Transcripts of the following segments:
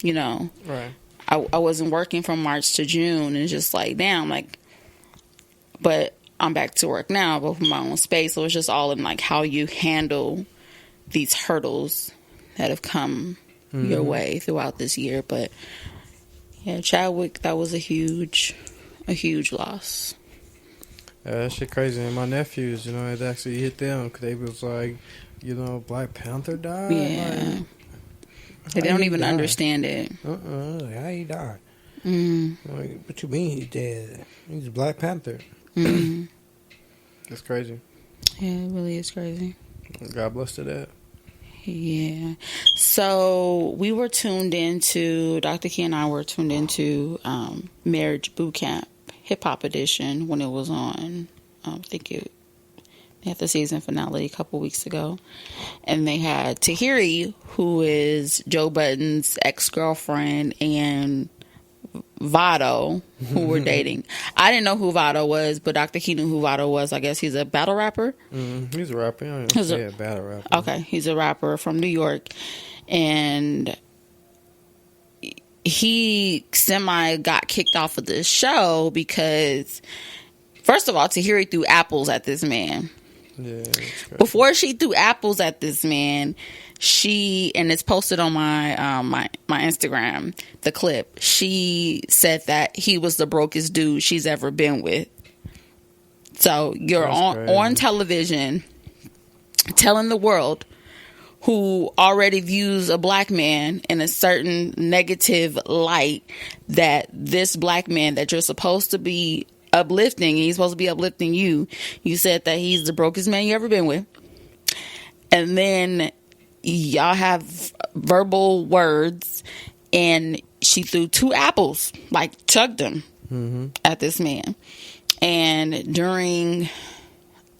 you know. Right. I wasn't working from March to June, and it's just like, damn, like, but I'm back to work now, but with my own space. So it's just all in like how you handle these hurdles that have come your way throughout this year. But yeah, Chadwick, that was a huge loss. That shit crazy. And my nephews, you know, it actually hit them because they was like, you know, Black Panther died. Yeah, like, they don't even understand it. Like, how he died? Mm. Like, what you mean he's dead? He's a Black Panther. Mm. That's crazy. Yeah, it really is crazy. God bless to that. Yeah. So we were tuned into, Dr. Key and I were tuned into Marriage Boot Camp Hip Hop Edition when it was on. I think they had the season finale a couple weeks ago. And they had Tahiri, who is Joe Budden's ex-girlfriend, and Vado, who were dating. I didn't know who Vado was, but Dr. Key knew who Vado was. I guess he's a battle rapper. He's a rapper. I don't say a battle rapper. Okay, he's a rapper from New York, and he got kicked off of this show because, first of all, Tahiri threw apples at this man. Yeah. Before she threw apples at this man, and it's posted on my my Instagram, the clip, she said that he was the brokest dude she's ever been with. So you're on television telling the world, who already views a black man in a certain negative light, that this black man that you're supposed to be uplifting, and he's supposed to be uplifting you said that he's the brokest man you ever been with. And then y'all have verbal words, and she threw 2 apples, like chugged them at this man. And during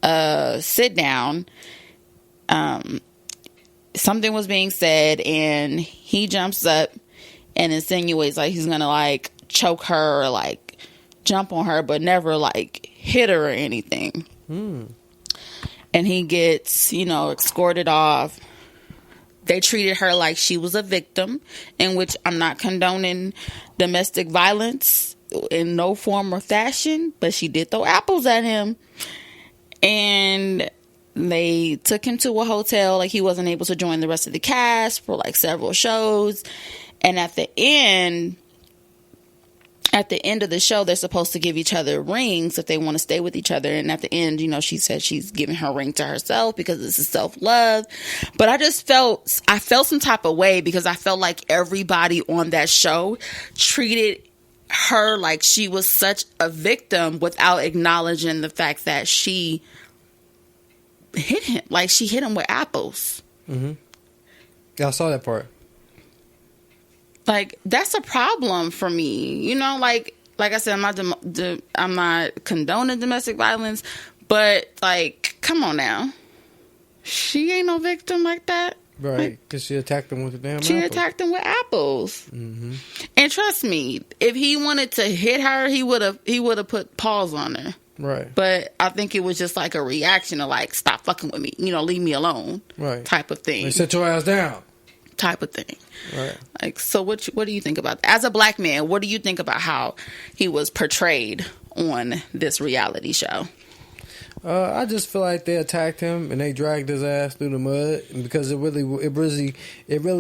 a sit down, something was being said, and he jumps up and insinuates like he's gonna like choke her or like jump on her, but never like hit her or anything. And he gets, escorted off. They treated her like she was a victim, in which I'm not condoning domestic violence in no form or fashion, but she did throw apples at him. And they took him to a hotel. Like, he wasn't able to join the rest of the cast for like several shows. And at the end of the show, they're supposed to give each other rings if they want to stay with each other. And at the end, she said she's giving her ring to herself because this is self-love. But I felt some type of way, because I felt like everybody on that show treated her like she was such a victim without acknowledging the fact that she hit him. Like, she hit him with apples. Yeah, I saw that part. Like, that's a problem for me. Like I said, I'm not condoning domestic violence, but like, come on now. She ain't no victim like that. Right, because she attacked him with the damn apples. She attacked him with apples. And trust me, if he wanted to hit her, he would have put paws on her. Right. But I think it was just like a reaction of like, stop fucking with me, leave me alone. Right. Type of thing. They set your ass down. Type of thing. Right. Like, so what do you think about that? As a black man, what do you think about how he was portrayed on this reality show? I just feel like they attacked him and they dragged his ass through the mud, because it really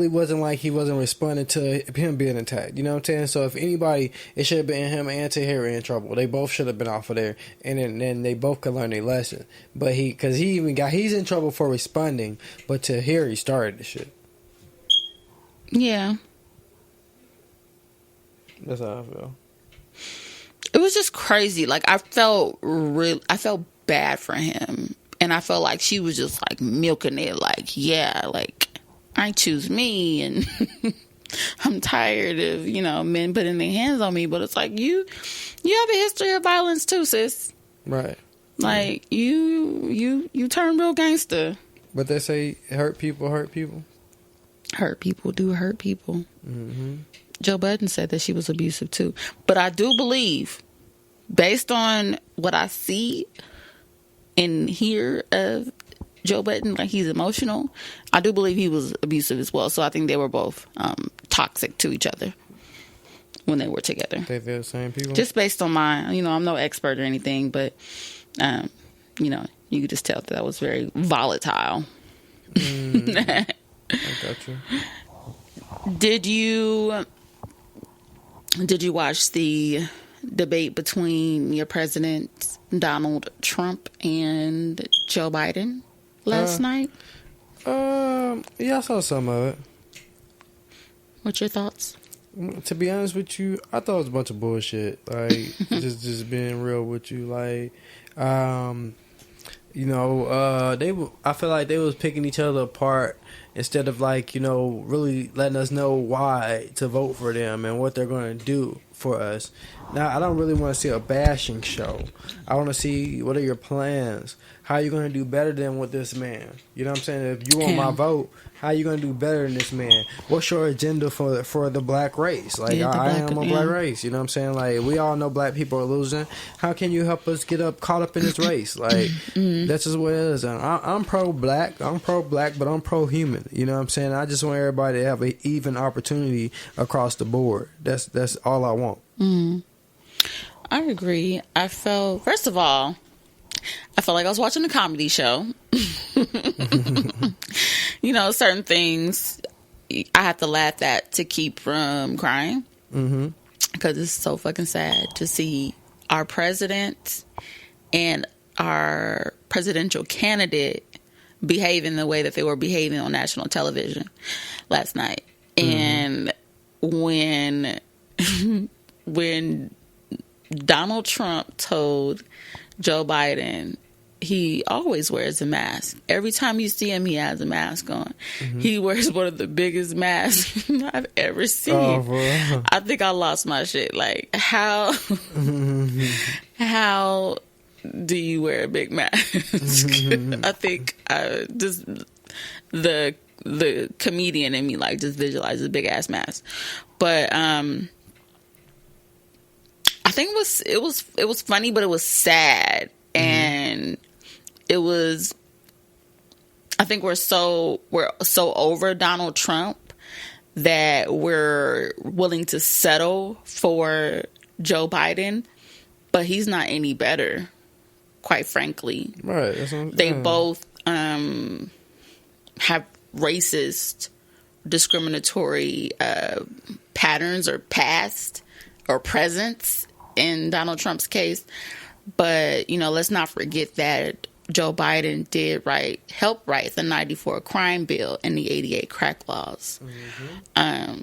wasn't like he wasn't responding to him being attacked. You know what I'm saying? So if anybody, it should have been him and Tahiri in trouble. They both should have been off of there, and then they both could learn their lesson. But he's in trouble for responding, but Tahiri started the shit. Yeah. That's how I feel. It was just crazy. Like, I felt bad for him, and I felt like she was just like milking it. Like, yeah, like, I choose me, and I'm tired of men putting their hands on me. But it's like, you have a history of violence too, sis. Right. Like, you turn real gangster. But they say hurt people hurt people. Hurt people do hurt people. Joe Budden said that she was abusive too. But I do believe, based on what I see and hear of Joe Budden, like, he's emotional, I do believe he was abusive as well. So I think they were both toxic to each other when they were together. They're the same people? Just based on my, I'm no expert or anything, but, you could just tell that was very volatile. I got you. Did you watch the debate between your president, Donald Trump, and Joe Biden last night? Yeah, I saw some of it. What's your thoughts? To be honest with you, I thought it was a bunch of bullshit. Like, just being real with you. Like, I feel like they was picking each other apart instead of really letting us know why to vote for them and what they're going to do for us. Now, I don't really want to see a bashing show. I want to see what are your plans. How are you going to do better than with this man? You know what I'm saying? If you want my vote, how are you going to do better than this man? What's your agenda for the black race? Like, I am a black race. You know what I'm saying? Like, we all know black people are losing. How can you help us get caught up in this race? Like, that's just what it is. And I'm pro-black. I'm pro-black, but I'm pro-human. You know what I'm saying? I just want everybody to have an even opportunity across the board. That's all I want. I agree. First of all, I felt like I was watching a comedy show. Certain things I have to laugh at to keep from crying. Because it's so fucking sad to see our president and our presidential candidate behaving the way that they were behaving on national television last night. And when Donald Trump told Joe Biden he always wears a mask. Every time you see him, he has a mask on. He wears one of the biggest masks I've ever seen. Oh, I think I lost my shit. Like, how do you wear a big mask? I think just the comedian in me just visualizes a big ass mask. But I think it was funny, but it was sad. And it was, I think we're so over Donald Trump that we're willing to settle for Joe Biden, but he's not any better, quite frankly. Right. They both have racist, discriminatory patterns or past or presence in Donald Trump's case. But, let's not forget that Joe Biden did help write the 94 crime bill and the 88 crack laws.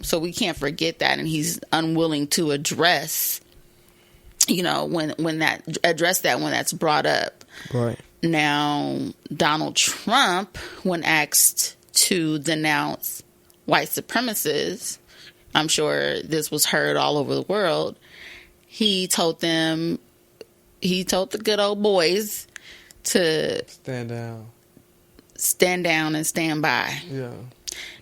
So we can't forget that. And he's unwilling to address, when that's brought up. Right. Now, Donald Trump, when asked to denounce white supremacists, I'm sure this was heard all over the world. He told the good old boys to stand down and stand by. Yeah.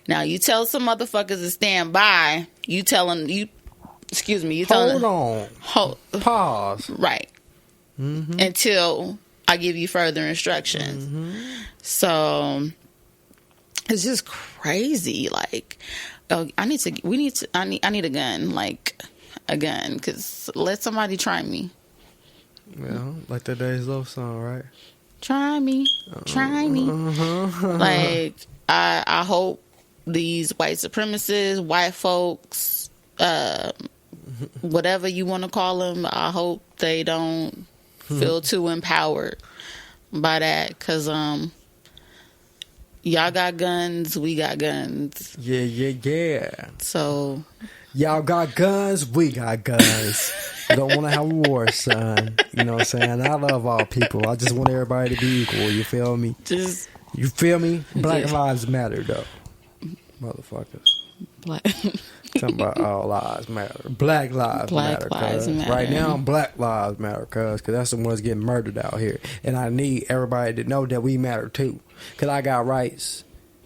Now you tell some motherfuckers to stand by. Hold on. Pause. Right. Until I give you further instructions. So it's just crazy. Like, I need a gun. Like a gun, because let somebody try me. Yeah, like that Days Love song, right? Try me. Like, I hope these white supremacists, white folks, whatever you want to call them, I hope they don't feel too empowered by that, because y'all got guns, we got guns. Yeah. So y'all got guns, we got guns. We don't want to have a war, son. You know what I'm saying? I love all people. I just want everybody to be equal. You feel me? You feel me? Black lives matter, though. Motherfuckers. Talking about all lives matter. Black lives matter. Right now, Black lives matter, cuz that's the ones getting murdered out here. And I need everybody to know that we matter, too. Because I got rights.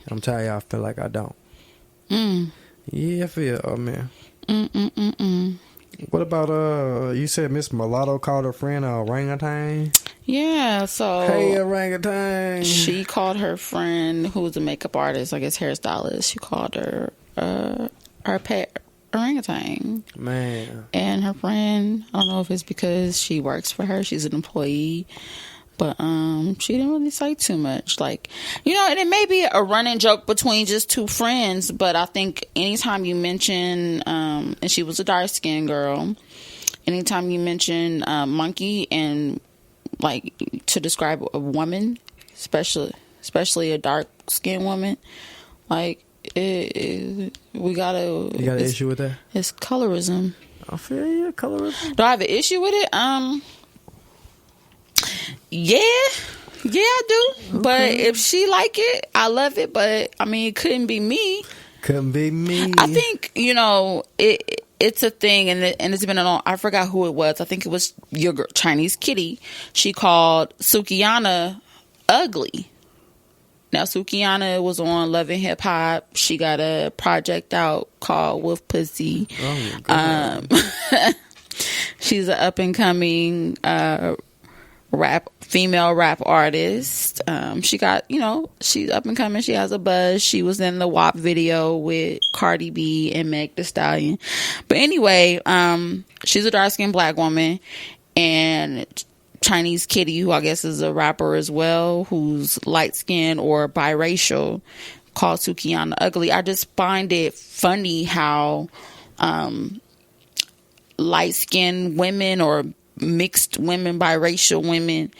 I'm telling you, I feel like I don't. Yeah, I feel, man. What about, you said Miss Mulatto called her friend a orangutan? Yeah, so... Hey, orangutan! She called her friend, who was a makeup artist, I guess hairstylist, she called her her pet orangutan. Man. And her friend, I don't know if it's because she works for her, she's an employee, but she didn't really say too much. Like, you know, and it may be a running joke between just two friends, but I think anytime you mention, and she was a dark-skinned girl, anytime you mention monkey and, like, to describe a woman, especially a dark-skinned woman, like, we gotta... You got an issue with that? It's colorism. I feel you, colorism. Do I have an issue with it? Yeah, I do. Okay. But if she like it, I love it. But I mean, it couldn't be me. Couldn't be me. I think, you know, it's a thing, and it's been on. I forgot who it was. I think it was your girl, Chinese Kitty. She called Sukihana ugly. Now, Sukihana was on Love and Hip Hop. She got a project out called Wolf Pussy. Oh, she's an up and coming female rap artist. She got, you know, she's up and coming. She has a buzz. She was in the WAP video with Cardi B and Meg Thee Stallion. But anyway, she's a dark-skinned black woman, and Chinese Kitty, who I guess is a rapper as well, who's light-skinned or biracial, called Sukihana ugly. I just find it funny how light-skinned women or mixed women, biracial women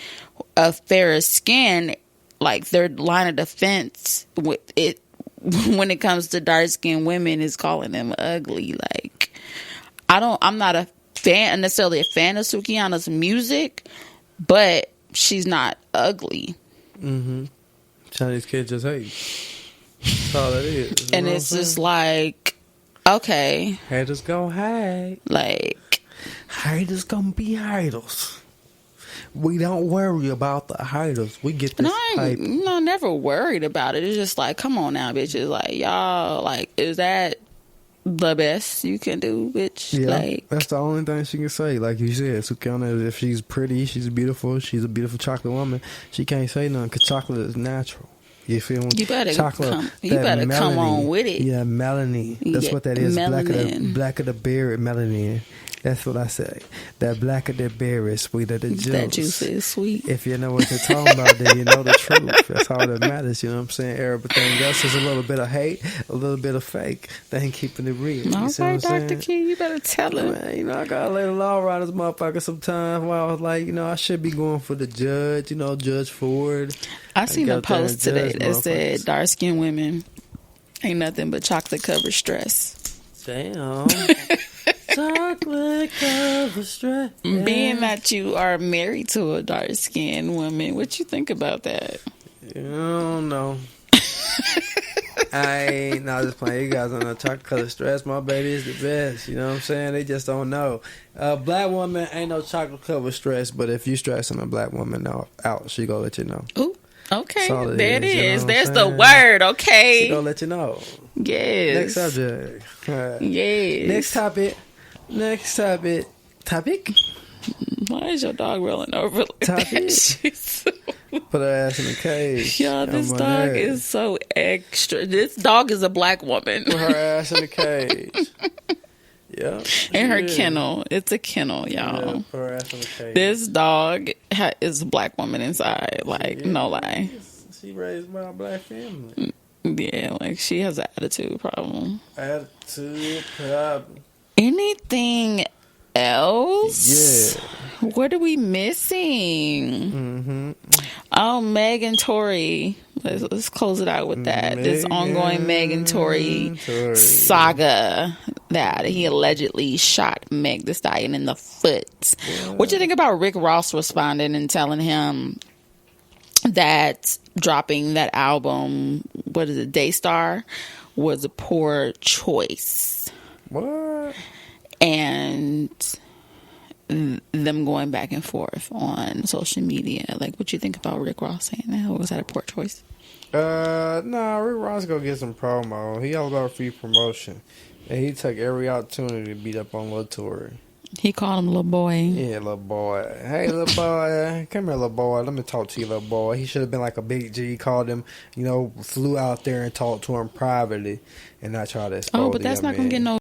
of fairer skin, like, their line of defense with it when it comes to dark-skinned women is calling them ugly. Like, I'm not necessarily a fan of Sukihana's music, but she's not ugly. Chinese kids just hate. That's all it is. And it's just like, okay, haters gonna hate. Like, haters gonna be haters. We don't worry about the haters. We get this hype. Never worried about it. It's just like, come on now, bitches. Like, y'all, like, is that the best you can do, bitch? Yeah, like, that's the only thing she can say. Like you said, Sukihana, if she's pretty, she's beautiful, she's a beautiful chocolate woman, she can't say nothing because chocolate is natural. You feel me? You better chocolate, come on with it. Yeah, melanin. That's what that is. Black of the berry, melanin. That's what I say. That black of the berry is sweet of the juice. That juice is sweet. If you know what they're talking about, then you know the truth. That's all that matters. You know what I'm saying? Everything else is a little bit of hate, a little bit of fake. They ain't keeping it real. All right, Dr. King, you better tell him. Man, you know, I gotta lay the law right as motherfucker sometimes. Where I was like, you know, I should be going for the judge. You know, Judge Ford. I seen a post today that said dark skinned women ain't nothing but chocolate covered stress. Damn. Chocolate covered stress. Yeah. Being that you are married to a dark skinned woman, what you think about that? I don't know. I ain't not just playing. You guys don't know chocolate covered stress. My baby is the best. You know what I'm saying? They just don't know. Black woman ain't no chocolate covered stress, but if you stressing a black woman out, she gonna let you know. Ooh. Okay, there it is. You know there's the word, okay? She gonna let you know. Yes. Next subject. Yes. Next topic. Why is your dog rolling over like that? Put her ass in a cage. Y'all, this dog is so extra. This dog is a black woman. Put her ass in a cage. Yeah. In her kennel. It's a kennel, y'all. Yeah, put her ass in a cage. This dog is a black woman inside. Like, no lie. She raised by a black family. Yeah, like, she has an attitude problem. Attitude problem. Anything else? Yeah. What are we missing? Oh, Meg and Tory. Let's close it out with that. This ongoing Meg and Tory saga that he allegedly shot Meg Thee Stallion in the foot. What do you think about Rick Ross responding and telling him that dropping that album, what is it, Daystar, was a poor choice? What? And them going back and forth on social media. Like, what you think about Rick Ross saying that? Or was that a poor choice? Nah, Rick Ross gonna get some promo. He all about free promotion. And he took every opportunity to beat up on Lil Tory. He called him little boy. Yeah, little boy. Hey, little boy. Come here, little boy. Let me talk to you, little boy. He should have been like a big G. Called him, flew out there and talked to him privately and not try to expose Oh, but that's not going to get no